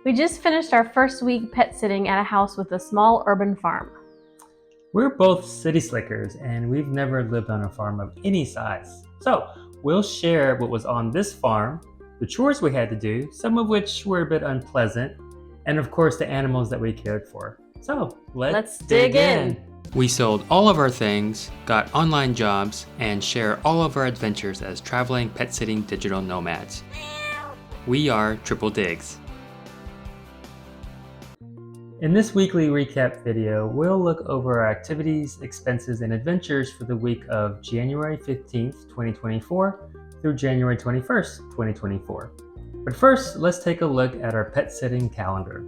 We just finished our first week pet sitting at a house with a small urban farm. We're both city slickers and we've never lived on a farm of any size. So we'll share what was on this farm, the chores we had to do, some of which were a bit unpleasant, and of course the animals that we cared for. So let's dig in. We sold all of our things, got online jobs, and share all of our adventures as traveling pet sitting digital nomads. We are Triple Digs. In this weekly recap video, we'll look over our activities, expenses, and adventures for the week of January 15th, 2024 through January 21st, 2024. But first, let's take a look at our pet sitting calendar.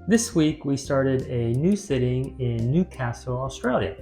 This week, we started a new sitting in Newcastle, Australia.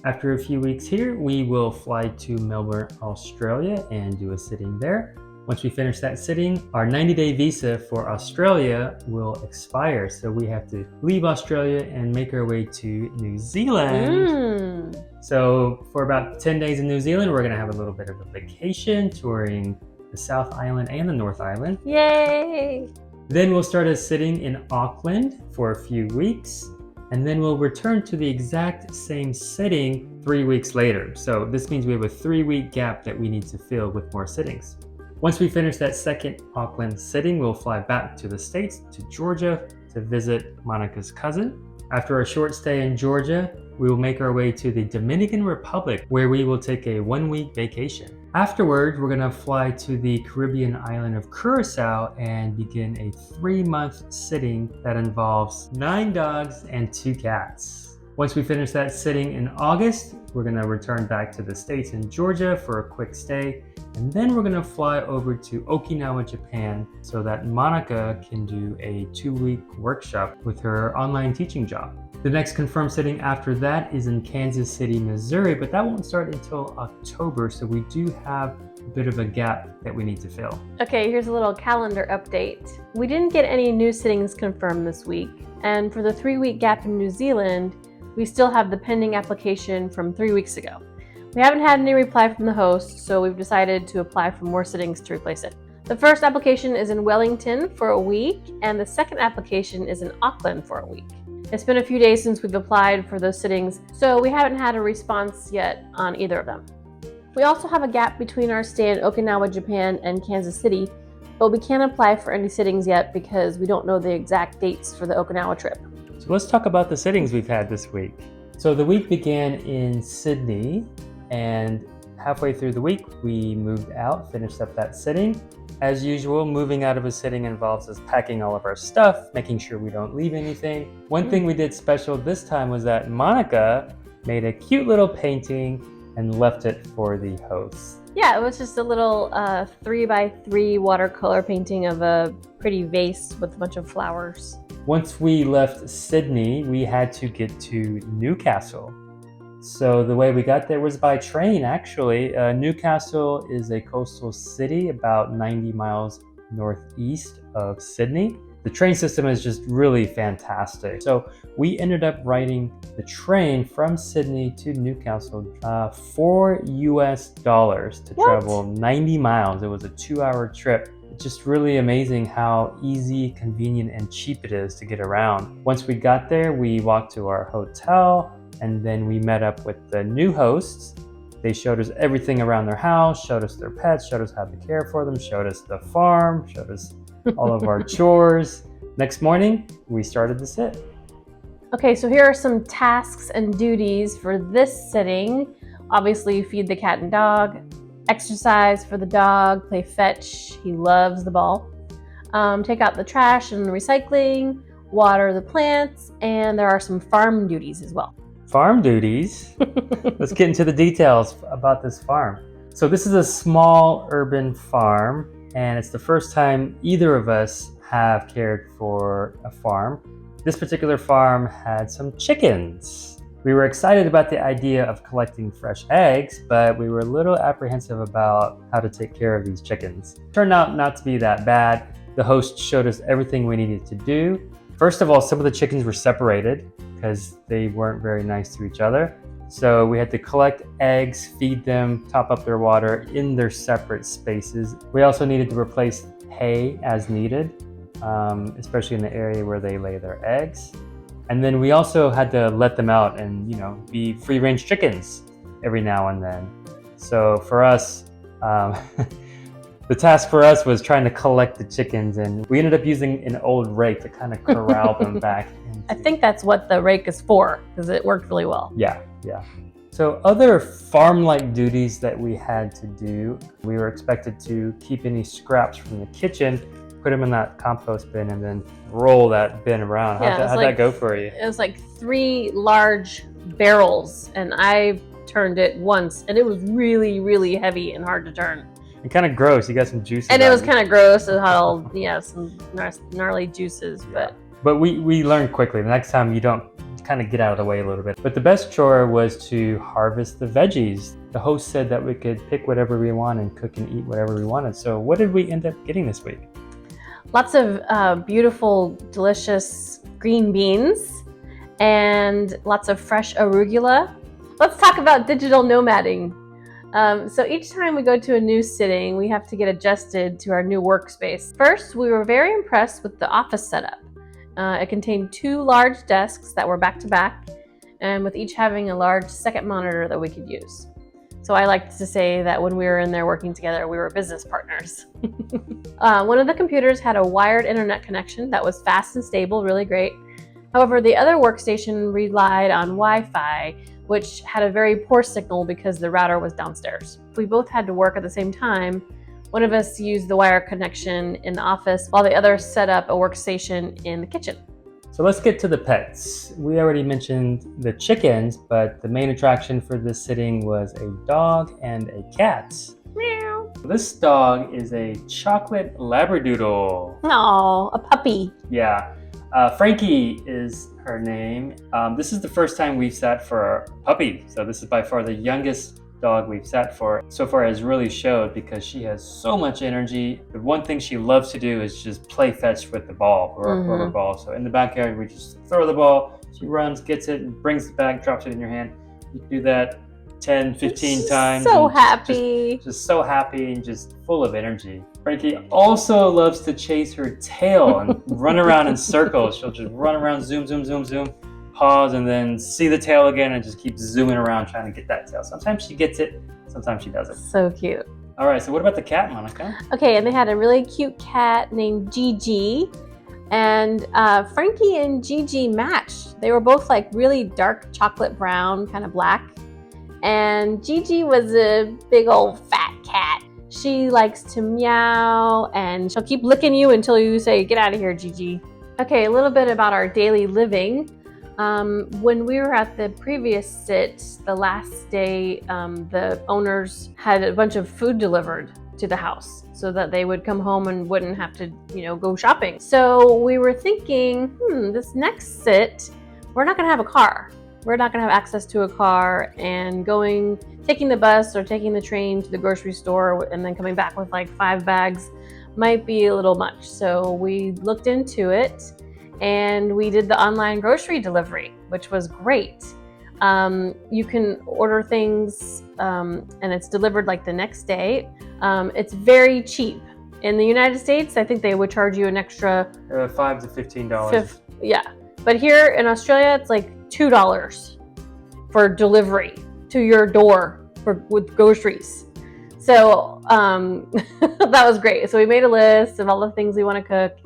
After a few weeks here, we will fly to Melbourne, Australia and do a sitting there. Once we finish that sitting, our 90-day visa for Australia will expire. So we have to leave Australia and make our way to New Zealand. So for about 10 days in New Zealand, we're gonna have a little bit of a vacation touring the South Island and the North Island. Yay! Then we'll start a sitting in Auckland for a few weeks. And then we'll return to the exact same sitting 3 weeks later. So this means we have a 3-week gap that we need to fill with more sittings. Once we finish that second Auckland sitting, we'll fly back to the States, to Georgia, to visit Monica's cousin. After a short stay in Georgia, we will make our way to the Dominican Republic, where we will take a 1-week vacation. Afterwards, we're gonna fly to the Caribbean island of Curacao and begin a 3-month sitting that involves 9 dogs and 2 cats. Once we finish that sitting in August, we're gonna return back to the States in Georgia for a quick stay. And then we're gonna fly over to Okinawa, Japan, so that Monica can do a 2-week workshop with her online teaching job. The next confirmed sitting after that is in Kansas City, Missouri, but that won't start until October, so we do have a bit of a gap that we need to fill. Okay, here's a little calendar update. We didn't get any new sittings confirmed this week, and for the 3-week gap in New Zealand, we still have the pending application from 3 weeks ago. We haven't had any reply from the host, so we've decided to apply for more sittings to replace it. The first application is in Wellington for a week, and the second application is in Auckland for a week. It's been a few days since we've applied for those sittings, so we haven't had a response yet on either of them. We also have a gap between our stay in Okinawa, Japan and Kansas City, but we can't apply for any sittings yet because we don't know the exact dates for the Okinawa trip. So let's talk about the sittings we've had this week. So the week began in Sydney, and halfway through the week, we moved out, finished up that sitting. As usual, moving out of a sitting involves us packing all of our stuff, making sure we don't leave anything. One thing we did special this time was that Monica made a cute little painting and left it for the host. Yeah, it was just a little 3x3 watercolor painting of a pretty vase with a bunch of flowers. Once we left Sydney, we had to get to Newcastle. So the way we got there was by train, actually. Newcastle is a coastal city about 90 miles northeast of Sydney. The train system is just really fantastic. So we ended up riding the train from Sydney to Newcastle $4 to travel 90 miles. It was a 2-hour trip. It's just really amazing how easy, convenient, and cheap it is to get around. Once we got there, we walked to our hotel, and then we met up with the new hosts. They showed us everything around their house, showed us their pets, showed us how to care for them, showed us the farm, showed us all of our chores. Next morning, we started the sit. Okay, so here are some tasks and duties for this sitting. Obviously, feed the cat and dog, exercise for the dog, play fetch, he loves the ball, take out the trash and recycling, water the plants, and there are some farm duties as well. Farm duties? Let's get into the details about this farm. So this is a small urban farm, and it's the first time either of us have cared for a farm. This particular farm had some chickens. We were excited about the idea of collecting fresh eggs, but we were a little apprehensive about how to take care of these chickens. Turned out not to be that bad. The host showed us everything we needed to do. First of all, some of the chickens were separated because they weren't very nice to each other. So we had to collect eggs, feed them, top up their water in their separate spaces. We also needed to replace hay as needed. especially in the area where they lay their eggs. And then we also had to let them out and, be free-range chickens every now and then. So for us, the task for us was trying to collect the chickens, and we ended up using an old rake to kind of corral them back. I think that's what the rake is for, because it worked really well. Yeah. So other farm-like duties that we had to do, we were expected to keep any scraps from the kitchen, put them in that compost bin, and then roll that bin around. How'd that go for you? It was like 3 large barrels, and I turned it once, and it was really, really heavy and hard to turn. And kind of gross. You got some juices. And it was kind of gross. It had all, some gnarly juices, But we learned quickly. The next time you don't kind of get out of the way a little bit. But the best chore was to harvest the veggies. The host said that we could pick whatever we want and cook and eat whatever we wanted. So what did we end up getting this week? Lots of beautiful, delicious green beans and lots of fresh arugula. Let's talk about digital nomading. So each time we go to a new sitting, we have to get adjusted to our new workspace. First, we were very impressed with the office setup. It contained 2 large desks that were back to back, and with each having a large second monitor that we could use. So I like to say that when we were in there working together, we were business partners. One of the computers had a wired internet connection that was fast and stable, really great. However, the other workstation relied on Wi-Fi, which had a very poor signal because the router was downstairs. We both had to work at the same time. One of us used the wire connection in the office while the other set up a workstation in the kitchen. So let's get to the pets. We already mentioned the chickens, but the main attraction for this sitting was a dog and a cat. Meow. This dog is a chocolate labradoodle. Aw, a puppy. Yeah. Frankie is her name. This is the first time we've sat for a puppy. So this is by far the youngest dog we've sat for. So far has really showed because she has so much energy. The one thing she loves to do is just play fetch with the ball or a rubber ball. So in the backyard, we just throw the ball. She runs, gets it, and brings it back, drops it in your hand. You can do that 10, 15 times. So happy. Just so happy and just full of energy. Frankie also loves to chase her tail and run around in circles. She'll just run around, zoom, zoom, zoom, zoom, pause, and then see the tail again and just keep zooming around trying to get that tail. Sometimes she gets it, sometimes she doesn't. So cute. All right, so what about the cat, Monica? Okay, and they had a really cute cat named Gigi. And Frankie and Gigi matched. They were both like really dark chocolate brown, kind of black. And Gigi was a big old fat cat. She likes to meow, and she'll keep licking you until you say, "Get out of here, Gigi." Okay, a little bit about our daily living. When we were at the previous sit, the last day, the owners had a bunch of food delivered to the house so that they would come home and wouldn't have to, go shopping. So we were thinking, this next sit, we're not gonna have a car. We're not gonna have access to a car, and taking the bus or taking the train to the grocery store and then coming back with like 5 bags might be a little much. So we looked into it and we did the online grocery delivery, which was great. You can order things and it's delivered like the next day. It's very cheap. In the United States, I think they would charge you an extra $5 to $15. Yeah, but here in Australia, it's like $2 for delivery to your door with groceries. So that was great. So we made a list of all the things we want to cook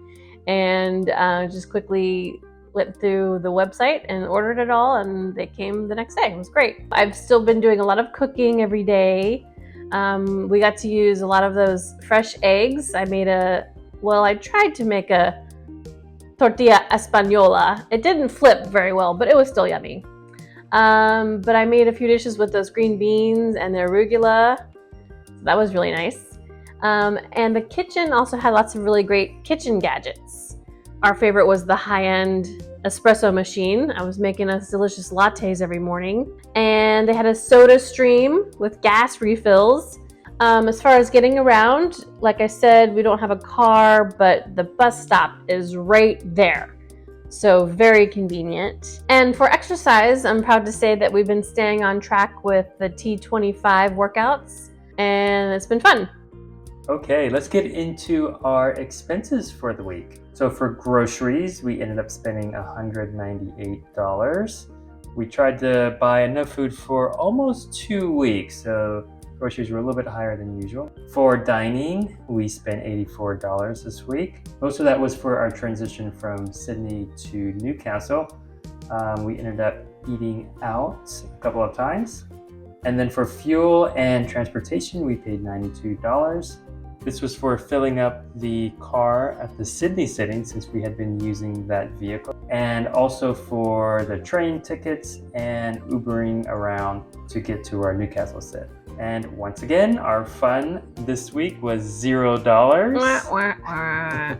and just quickly went through the website and ordered it all, and they came the next day. It was great. I've still been doing a lot of cooking every day. We got to use a lot of those fresh eggs. I tried to make a tortilla española. It didn't flip very well, but it was still yummy. But I made a few dishes with those green beans and the arugula. So that was really nice. And the kitchen also had lots of really great kitchen gadgets. Our favorite was the high-end espresso machine. I was making us delicious lattes every morning. And they had a soda stream with gas refills. As far as getting around, like I said, we don't have a car, but the bus stop is right there. So very convenient. And for exercise, I'm proud to say that we've been staying on track with the T25 workouts, and it's been fun. Okay, let's get into our expenses for the week. So for groceries, we ended up spending $198. We tried to buy enough food for almost 2 weeks, so groceries were a little bit higher than usual. For dining, we spent $84 this week. Most of that was for our transition from Sydney to Newcastle. We ended up eating out a couple of times. And then for fuel and transportation, we paid $92. This was for filling up the car at the Sydney sitting since we had been using that vehicle. And also for the train tickets and Ubering around to get to our Newcastle sit. And once again, our fun this week was $0.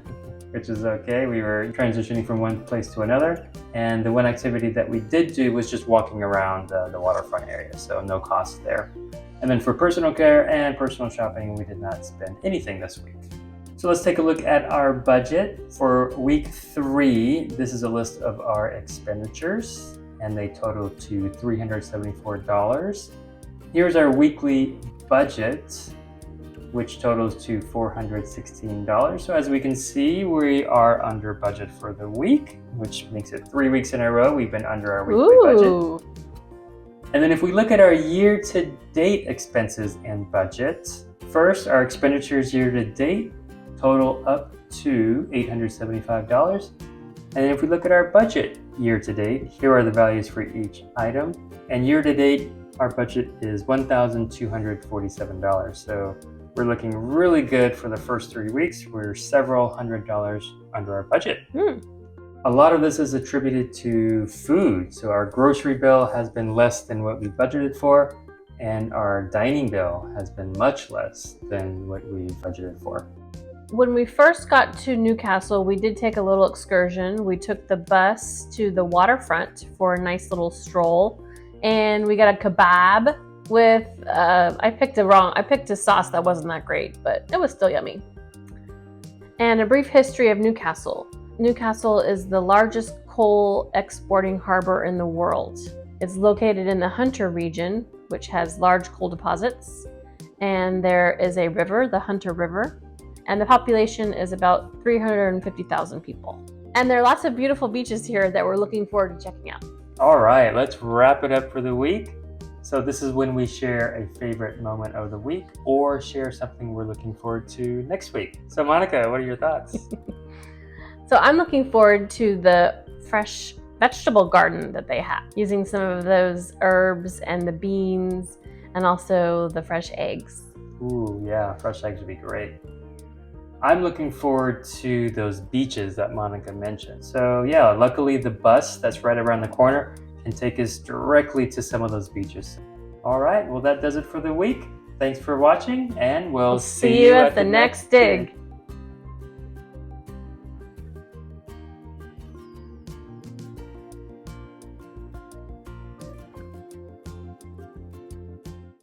Which is okay. We were transitioning from one place to another. And the one activity that we did do was just walking around the waterfront area, so no cost there. And then for personal care and personal shopping, we did not spend anything this week. So let's take a look at our budget. For week 3, this is a list of our expenditures, and they total to $374. Here's our weekly budget, which totals to $416. So as we can see, we are under budget for the week, which makes it 3 weeks in a row we've been under our weekly budget. And then if we look at our year-to-date expenses and budget, first, our expenditures year-to-date total up to $875. And then if we look at our budget year-to-date, here are the values for each item. And year-to-date, our budget is $1,247. So we're looking really good for the first 3 weeks. We're several $100s under our budget. A lot of this is attributed to food. So our grocery bill has been less than what we budgeted for, and our dining bill has been much less than what we budgeted for. When we first got to Newcastle, we did take a little excursion. We took the bus to the waterfront for a nice little stroll, and we got a kebab with, I picked a sauce that wasn't that great, but it was still yummy. And a brief history of Newcastle. Newcastle is the largest coal exporting harbor in the world. It's located in the Hunter region, which has large coal deposits. And there is a river, the Hunter River, and the population is about 350,000 people. And there are lots of beautiful beaches here that we're looking forward to checking out. All right, let's wrap it up for the week. So this is when we share a favorite moment of the week or share something we're looking forward to next week. So Monica, what are your thoughts? So I'm looking forward to the fresh vegetable garden that they have, using some of those herbs and the beans and also the fresh eggs. Ooh, yeah, fresh eggs would be great. I'm looking forward to those beaches that Monica mentioned. So yeah, luckily the bus that's right around the corner can take us directly to some of those beaches. All right, well that does it for the week. Thanks for watching, and we'll see you at the next dig.